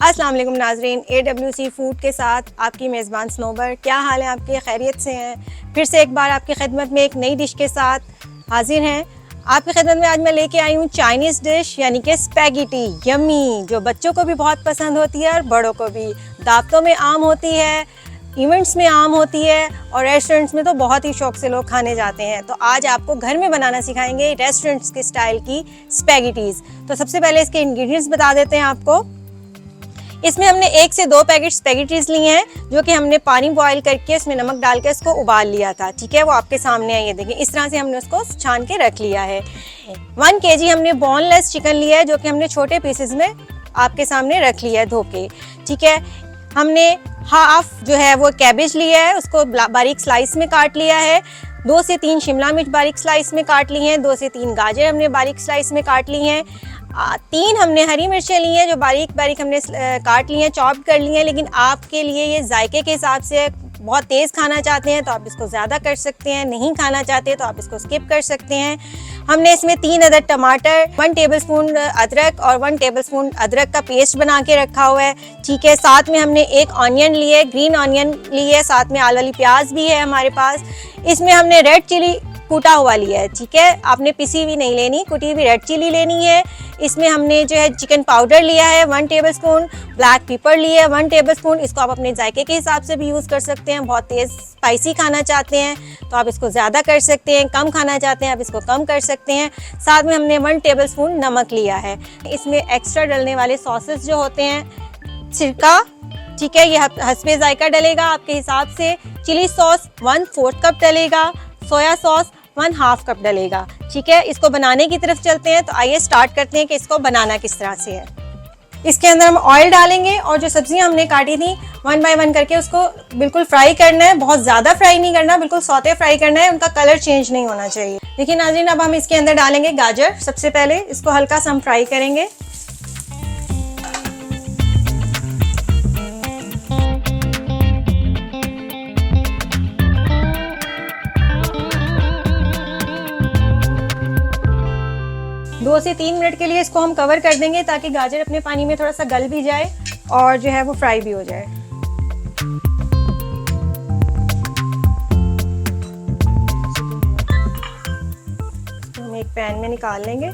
अस्सलाम वालेकुम नाजरीन, AWC फूड के साथ आपकी मेज़बान स्नोबर। क्या हाल है आपके? खैरियत से हैं? फिर से एक बार आपकी खिदमत में एक नई डिश के साथ हाजिर हैं। आपकी खिदमत में आज मैं लेके आई हूँ चाइनीज़ डिश यानी कि स्पैगेटी यम्मी, जो बच्चों को भी बहुत पसंद होती है और बड़ों को भी। दावतों में आम होती है, इवेंट्स में आम होती है और रेस्टोरेंट्स में तो बहुत ही शौक से लोग खाने जाते हैं। तो आज आपको घर में बनाना सिखाएंगे रेस्टोरेंट्स के स्टाइल की स्पैगेटीज़। तो सबसे पहले इसके इंग्रेडिएंट्स बता देते हैं आपको। इसमें हमने 1 से 2 पैकेट स्पैगेटीज लिए हैं, जो कि हमने पानी बॉईल करके इसमें नमक डाल के इसको उबाल लिया था। ठीक है, वो आपके सामने है, ये देखिए इस तरह से हमने उसको छान के रख लिया है। 1 kg हमने बोनलेस चिकन लिया है, जो कि हमने छोटे पीसेस में आपके सामने रख लिया है धो के। ठीक है, हमने हाफ जो है वो कैबेज लिया है, उसको बारीक स्लाइस में काट लिया है। 2 से 3 शिमला मिर्च बारीक स्लाइस में काट ली हैं। 2 से 3 गाजर हमने बारीक स्लाइस में काट ली हैं। 3 हमने हरी मिर्चें ली हैं, जो बारीक बारीक हमने काट ली हैं, चॉप कर ली हैं। लेकिन आपके लिए ये जायके के हिसाब से बहुत तेज़ खाना चाहते हैं तो आप इसको ज़्यादा कर सकते हैं, नहीं खाना चाहते तो आप इसको स्किप कर सकते हैं। हमने इसमें 3 अदद टमाटर, 1 टेबलस्पून अदरक और 1 टेबलस्पून अदरक का पेस्ट बना के रखा हुआ है। ठीक है, साथ में हमने 1 ऑनियन लिए, ग्रीन ऑनियन लिए, साथ में आलू वाली प्याज भी है हमारे पास। इसमें हमने रेड चिली कूटा हुआ लिया है। ठीक है, आपने पिसी हुई नहीं लेनी, कुटी हुई रेड चिली लेनी है। इसमें हमने जो है चिकन पाउडर लिया है 1 टेबलस्पून, ब्लैक पेपर लिया है 1 टेबलस्पून। इसको आप अपने जायके के हिसाब से भी यूज़ कर सकते हैं। बहुत तेज़ स्पाइसी खाना चाहते हैं तो आप इसको ज़्यादा कर सकते हैं, कम खाना चाहते हैं आप इसको कम कर सकते हैं। साथ में हमने 1 टेबलस्पून नमक लिया है। इसमें एक्स्ट्रा डलने वाले सॉसेस जो होते हैं, सिरका, ठीक है, ये हस्बे जायका डलेगा आपके हिसाब से। चिली सॉस 1/4 कप डलेगा, सोया सॉस 1/2 कप डलेगा। ठीक है, इसको बनाने की तरफ चलते हैं। तो आइए स्टार्ट करते हैं कि इसको बनाना किस तरह से है। इसके अंदर हम ऑयल डालेंगे और जो सब्जियां हमने काटी थी 1 बाय 1 करके उसको बिल्कुल फ्राई करना है। बहुत ज़्यादा फ्राई नहीं करना, बिल्कुल सौते फ्राई करना है, उनका कलर चेंज नहीं होना चाहिए। देखिए नाज़रीन, अब हम इसके अंदर डालेंगे गाजर। सबसे पहले इसको हल्का सा हम फ्राई करेंगे। दो से 3 मिनट के लिए इसको हम कवर कर देंगे, ताकि गाजर अपने पानी में थोड़ा सा गल भी जाए और जो है वो फ्राई भी हो जाए। हम एक पैन में निकाल लेंगे।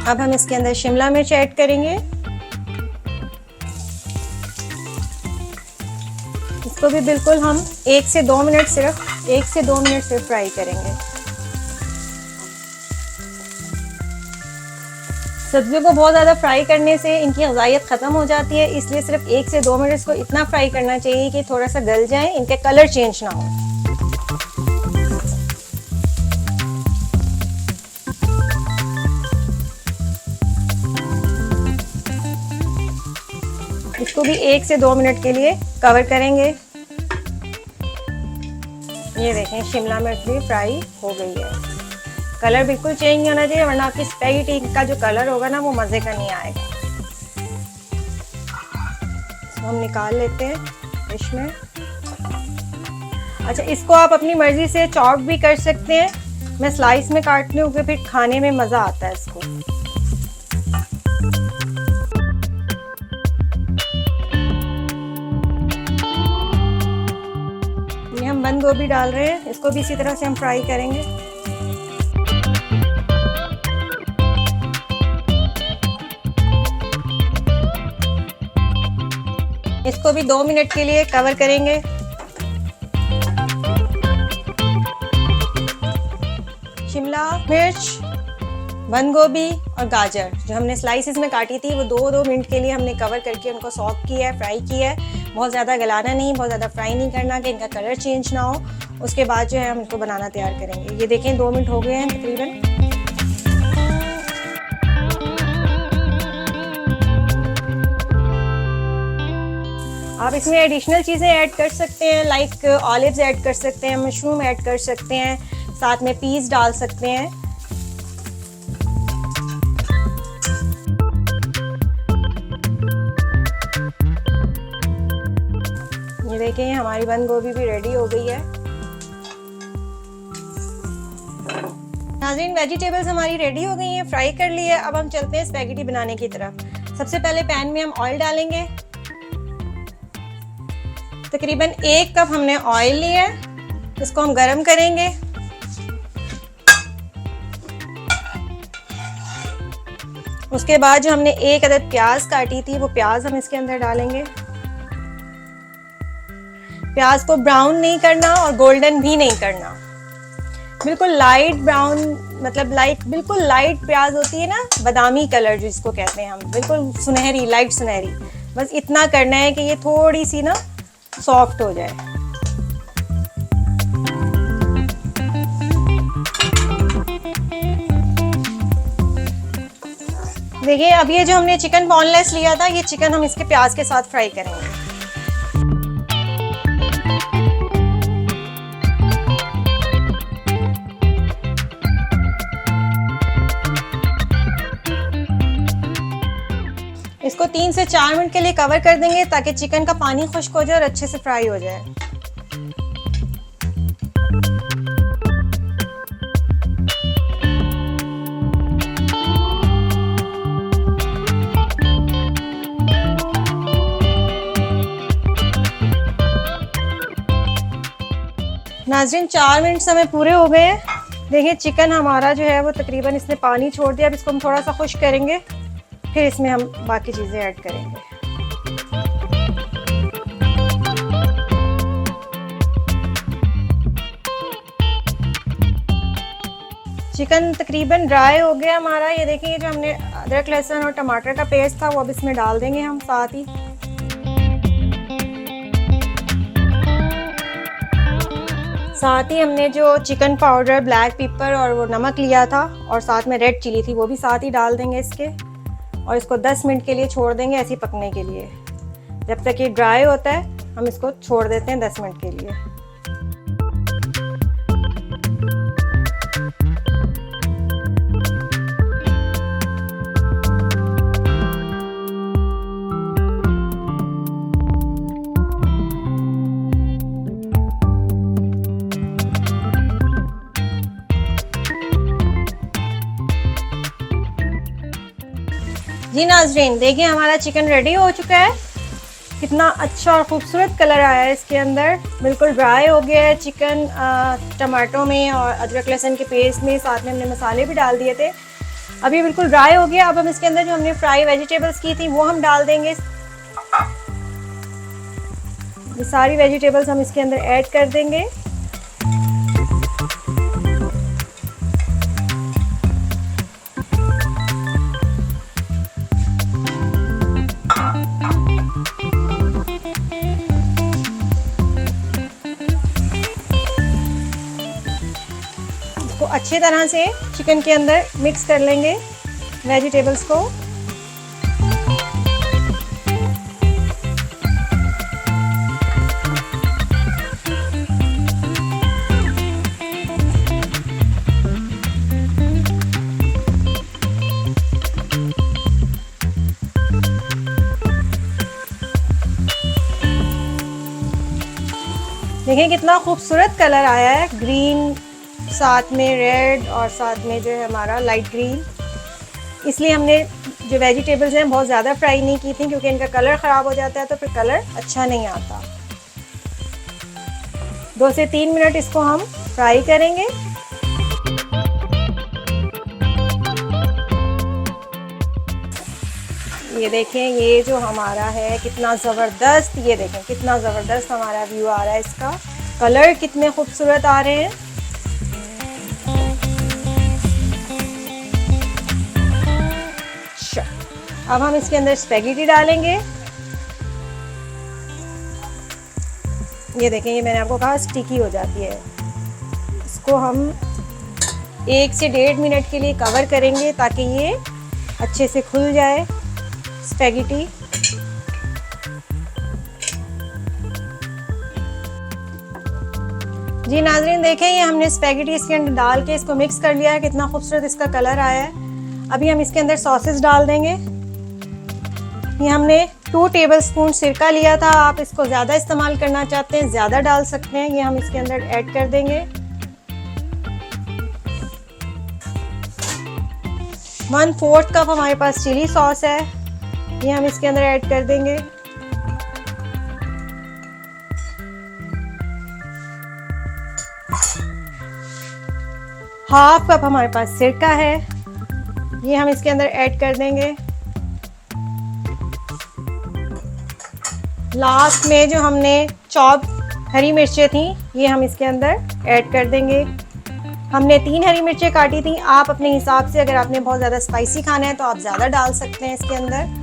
अब हम इसके अंदर शिमला मिर्च ऐड करेंगे। इसको भी बिल्कुल हम 1 से 2 मिनट सिर्फ फ्राई करेंगे। सब्जियों को बहुत ज़्यादा फ्राई करने से इनकी ग़ज़ाइयत ख़त्म हो जाती है, इसलिए सिर्फ 1 से 2 मिनट इसको इतना फ्राई करना चाहिए कि थोड़ा सा गल जाए, इनके कलर चेंज ना हो। इसको भी 1 से 2 मिनट के लिए कवर करेंगे। ये देखें, शिमला मिर्च भी फ्राई हो गई है। कलर बिल्कुल चेंज नहीं होना चाहिए, वरना आपकी स्पैगेटी का जो कलर होगा ना वो मज़े का नहीं आएगा। इसको हम निकाल लेते हैं डिश में। अच्छा, इसको आप अपनी मर्जी से चॉप भी कर सकते हैं। मैं स्लाइस में काटती हूँ क्योंकि फिर खाने में मज़ा आता है इसको। हम बंद गोभी डाल रहे हैं, इसको भी इसी तरह से हम फ्राई करेंगे। इसको भी 2 मिनट के लिए कवर करेंगे। शिमला मिर्च, बंद गोभी और गाजर जो हमने स्लाइसेस में काटी थी वो 2-2 मिनट के लिए हमने कवर करके उनको सॉक किया है, फ्राई किया है। बहुत ज़्यादा गलाना नहीं, बहुत ज़्यादा फ्राई नहीं करना कि इनका कलर चेंज ना हो। उसके बाद जो है हम इसको बनाना तैयार करेंगे। ये देखें 2 मिनट हो गए हैं तकरीबन। आप इसमें एडिशनल चीज़ें ऐड कर सकते हैं, लाइक ऑलिव्स ऐड कर सकते हैं, मशरूम ऐड कर सकते हैं, साथ में पीस डाल सकते हैं। देखें हमारी बंद गोभी भी रेडी हो गई है। नाज़रीन, वेजिटेबल्स हमारी रेडी हो गई हैं, फ्राई कर ली है। अब हम चलते हैं स्पैगेटी बनाने की तरफ। सबसे पहले पैन में हम ऑयल डालेंगे। तकरीबन 1 कप हमने ऑयल लिया है, इसको हम गरम करेंगे। उसके बाद जो हमने 1 अदद प्याज काटी थी वो प्याज हम इसके अंदर डालेंगे। प्याज को ब्राउन नहीं करना और गोल्डन भी नहीं करना, बिल्कुल लाइट ब्राउन, मतलब बिल्कुल लाइट प्याज होती है ना, बादामी कलर जिसको कहते हैं हम, बिल्कुल सुनहरी, लाइट सुनहरी, बस इतना करना है कि ये थोड़ी सी ना सॉफ्ट हो जाए। देखिए अब ये जो हमने चिकन बोनलेस लिया था, ये चिकन हम इसके प्याज के साथ फ्राई करेंगे। इसको 3 से 4 मिनट के लिए कवर कर देंगे ताकि चिकन का पानी खुश्क हो जाए और अच्छे से फ्राई हो जाए। नाज़रीन, 4 मिनट समय पूरे हो गए हैं। देखिए चिकन हमारा जो है वो तकरीबन इसने पानी छोड़ दिया। अब इसको हम थोड़ा सा खुश्क करेंगे, फिर इसमें हम बाकी चीज़ें ऐड करेंगे। चिकन तकरीबन ड्राई हो गया हमारा। ये देखिए, ये जो हमने अदरक लहसुन और टमाटर का पेस्ट था वो अब इसमें डाल देंगे हम साथ ही। साथ ही हमने जो चिकन पाउडर, ब्लैक पेपर और वो नमक लिया था और साथ में रेड चिली थी वो भी साथ ही डाल देंगे इसके, और इसको 10 मिनट के लिए छोड़ देंगे ऐसे पकने के लिए। जब तक ये ड्राई होता है हम इसको छोड़ देते हैं 10 मिनट के लिए। जी नाज़रीन, देखिए हमारा चिकन रेडी हो चुका है। कितना अच्छा और ख़ूबसूरत कलर आया है इसके अंदर। बिल्कुल ड्राई हो गया है चिकन टमाटो में और अदरक लहसुन के पेस्ट में, साथ में हमने मसाले भी डाल दिए थे। अभी बिल्कुल ड्राई हो गया। अब हम इसके अंदर जो हमने फ्राई वेजिटेबल्स की थी वो हम डाल देंगे। ये सारी वेजिटेबल्स हम इसके अंदर ऐड कर देंगे। अच्छी तरह से चिकन के अंदर मिक्स कर लेंगे वेजिटेबल्स को। देखिए कितना खूबसूरत कलर आया है, ग्रीन साथ में रेड और साथ में जो है हमारा लाइट ग्रीन। इसलिए हमने जो वेजिटेबल्स हैं बहुत ज़्यादा फ्राई नहीं की थी क्योंकि इनका कलर ख़राब हो जाता है तो फिर कलर अच्छा नहीं आता। 2 से 3 मिनट इसको हम फ्राई करेंगे। ये देखें, ये जो हमारा है कितना ज़बरदस्त, ये देखें कितना ज़बरदस्त हमारा व्यू आ रहा है। इसका कलर कितने खूबसूरत आ रहे हैं। अब हम इसके अंदर स्पैगेटी डालेंगे। ये देखें, ये मैंने आपको कहा स्टिकी हो जाती है। इसको हम 1 से 1.5 मिनट के लिए कवर करेंगे ताकि ये अच्छे से खुल जाए स्पैगेटी। जी नाज़रीन, देखें ये हमने स्पैगेटी इसके अंदर डाल के इसको मिक्स कर लिया है। कितना खूबसूरत इसका कलर आया है। अभी हम इसके अंदर सॉसेस डाल देंगे। ये हमने 2 टेबलस्पून सिरका लिया था। आप इसको ज़्यादा इस्तेमाल करना चाहते हैं ज़्यादा डाल सकते हैं। ये हम इसके अंदर ऐड कर देंगे। 1/4 कप हमारे पास चिली सॉस है, ये हम इसके अंदर ऐड कर देंगे। हाफ कप हमारे पास सिरका है, ये हम इसके अंदर ऐड कर देंगे। लास्ट में जो हमने चॉप हरी मिर्चें थी, ये हम इसके अंदर ऐड कर देंगे। हमने 3 हरी मिर्चें काटी थी। आप अपने हिसाब से, अगर आपने बहुत ज़्यादा स्पाइसी खाना है तो आप ज़्यादा डाल सकते हैं इसके अंदर।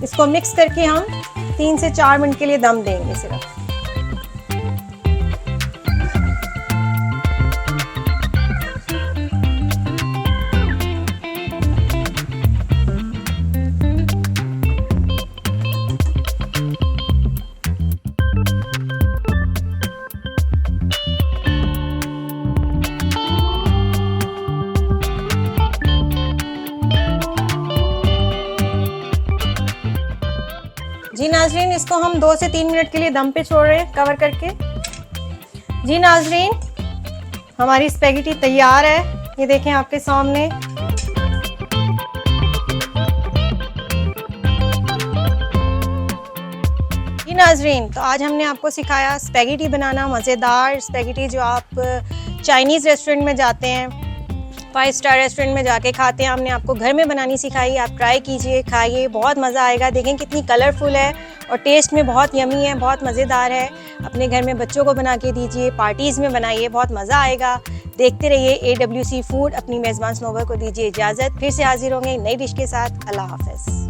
इसको मिक्स करके हम 3 से 4 मिनट के लिए दम देंगे सिर्फ। जी नाजरीन, इसको हम 2 से 3 मिनट के लिए दम पे छोड़ रहे हैं कवर करके। जी नाजरीन, हमारी स्पैगेटी तैयार है, ये देखें आपके सामने। जी नाजरीन, तो आज हमने आपको सिखाया स्पैगेटी बनाना, मज़ेदार स्पैगेटी जो आप चाइनीज़ रेस्टोरेंट में जाते हैं, 5 स्टार रेस्टोरेंट में जाके खाते हैं। हमने आपको घर में बनानी सिखाई। आप ट्राई कीजिए, खाइए, बहुत मज़ा आएगा। देखें कितनी कलरफुल है और टेस्ट में बहुत यमी है, बहुत मज़ेदार है। अपने घर में बच्चों को बना के दीजिए, पार्टीज़ में बनाइए, बहुत मज़ा आएगा। देखते रहिए AWC फूड। अपनी मेज़बान स्नोबर को दीजिए इजाज़त। फिर से हाजिर होंगे नई डिश के साथ। अल्लाह हाफ़िज़।